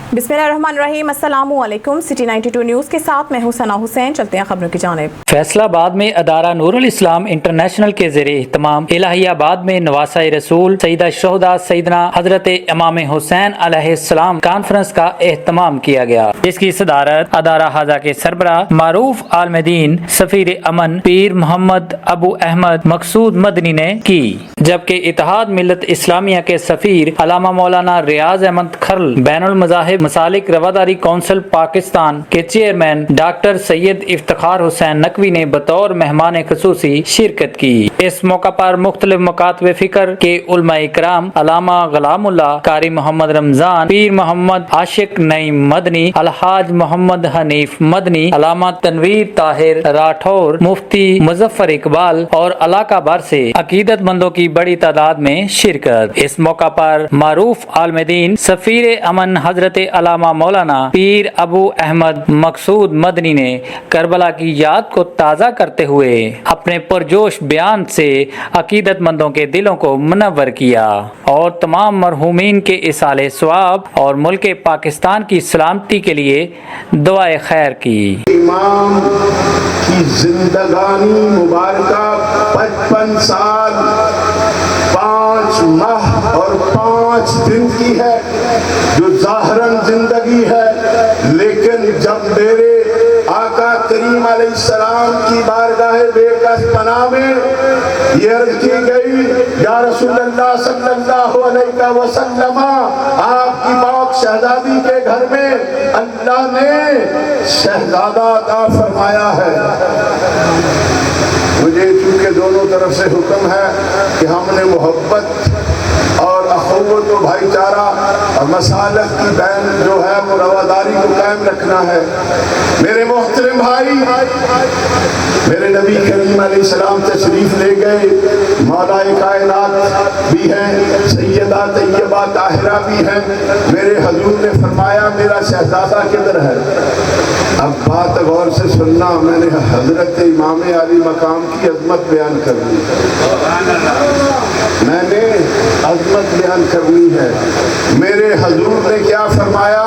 बिस्मिल्लाहिर्रहमानिर्रहीम, अस्सलामु अलैकुम। सिटी 92 न्यूज़ के साथ मैं हूं सना हुसैन। चलते हैं खबरों की जानिब। फैसलाबाद में अदारा नूरुल इस्लाम इंटरनेशनल के ज़ेरे इहतमाम इलाहियाबाद में नवासा रसूल सईदा शोहदा सईदना हजरत इमाम हुसैन अलैहिस्सलाम कॉन्फ्रेंस का एहतमाम किया गया, जिसकी सदारत अदारा हाजा के सरबराह मारूफ आलमदीन सफीर अमन पीर मोहम्मद अबू अहमद मकसूद मदनी ने की, जबकि इत्तेहाद मिल्लत इस्लामिया के सफीर अल्लामा मौलाना रियाज अहमद खर्ल बैनुल मज़ाहिब मसालिक रवादारी कौंसिल पाकिस्तान के चेयरमैन डॉक्टर सैयद इफ्तिखार हुसैन नकवी ने बतौर मेहमान खुसूसी शिरकत की। इस मौका पर मुख्तलिफ मकातब फिक्र के उलमा इकराम अल्लामा गुलामुल्लाह कारी मोहम्मद रमजान पीर मोहम्मद आशिक नईम मदनी अलहाज मोहम्मद हनीफ मदनी अल्लामा तनवीर ताहिर राठौर मुफ्ती मुजफ्फर इकबाल और इलाका भर से अकीदतमंदों की बड़ी तादाद में शिरकत। इस मौका पर मारूफ आलमदीन सफीर अमन हजरत अल्लामा मौलाना पीर अबू अहमद मकसूद मदनी ने करबला की याद को ताज़ा करते हुए अपने पुरजोश बयान से अकीदतमंदों के दिलों को मुनव्वर किया और तमाम मरहूमीन के इसाले सवाब और मुल्क पाकिस्तान की सलामती के लिए दुआए खैर की। इमाम की जिंदगानी मुबारका 55 साल 5 माह और 5 दिन की है, जो ज़ाहरन जिंदगी है, लेकिन जब मेरे आका करीम अलैहिस्सलाम की बारगाह बेकस पनाह में ये अर्ज़ की गई, या रसूलल्लाह सल्लल्लाहु अलैहि वसल्लम, आपकी पाक शहजादी के घर में अल्लाह ने शहजादा अता फरमाया है। मुझे चूँकि दोनों तरफ से हुक्म है कि हमने मोहब्बत और अखुव्वत व भाईचारा और मसालत की बैन जो है वो रवादारी को कायम रखना है। मेरे मोहतरम भाई, मेरे नबी करीम अलैहिस्सलाम तशरीफ ले गए, मौलाए कायनात भी हैं, सैयदा तैयबा ताहिरा भी हैं। मेरे हजूर ने फरमाया मेरा शहजादा किधर है? अब बात गौर से सुनना, मैंने हजरत इमाम अली मकाम की अजमत बयान करनी मैंने अजमत बयान करनी है। मेरे हजूर ने क्या फरमाया?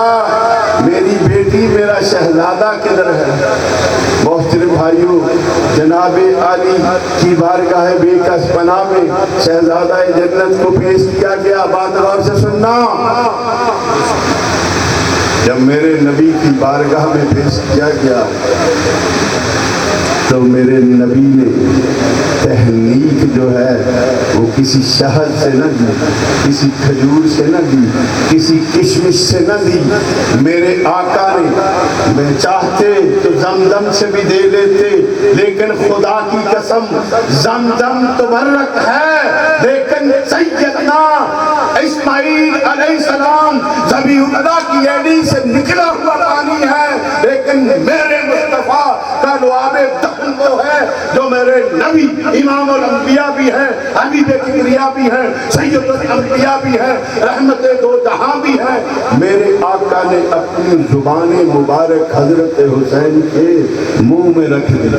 मेरी बेटी मेरा शहजादा किधर है? मोहतरम भाइयों, जनाब आली की बारगाह बेकस पनाह में शहजादा जन्नत को पेश किया गया। बात गौर से सुनना, जब मेरे नबी की बारगाह में पेश किया गया तो मेरे नबी ने तहनीक जो है वो किसी शहद से न दी, किसी खजूर से न दी, किसी किशमिश से न दी। मेरे आका ने मैं चाहते तो जमजम से भी दे लेते, लेकिन खुदा की कसम जमजम तो मुबर्रक है, लेकिन सैयदना इस्माइल अलैहिस्सलाम ज़बीहुल्लाह की एड़ी से निकला हुआ पानी है। लेकिन मेरे मुस्तफा का लुआबे दफन वो है जो मेरे नबी इमामुल अंबिया भी है, हबीब किबरिया भी है, सैयदुल अंबिया भी है, रहमते दो जहां भी है। मेरे आका ने अपनी जुबान मुबारक हजरत हुसैन के मुंह में रख दी।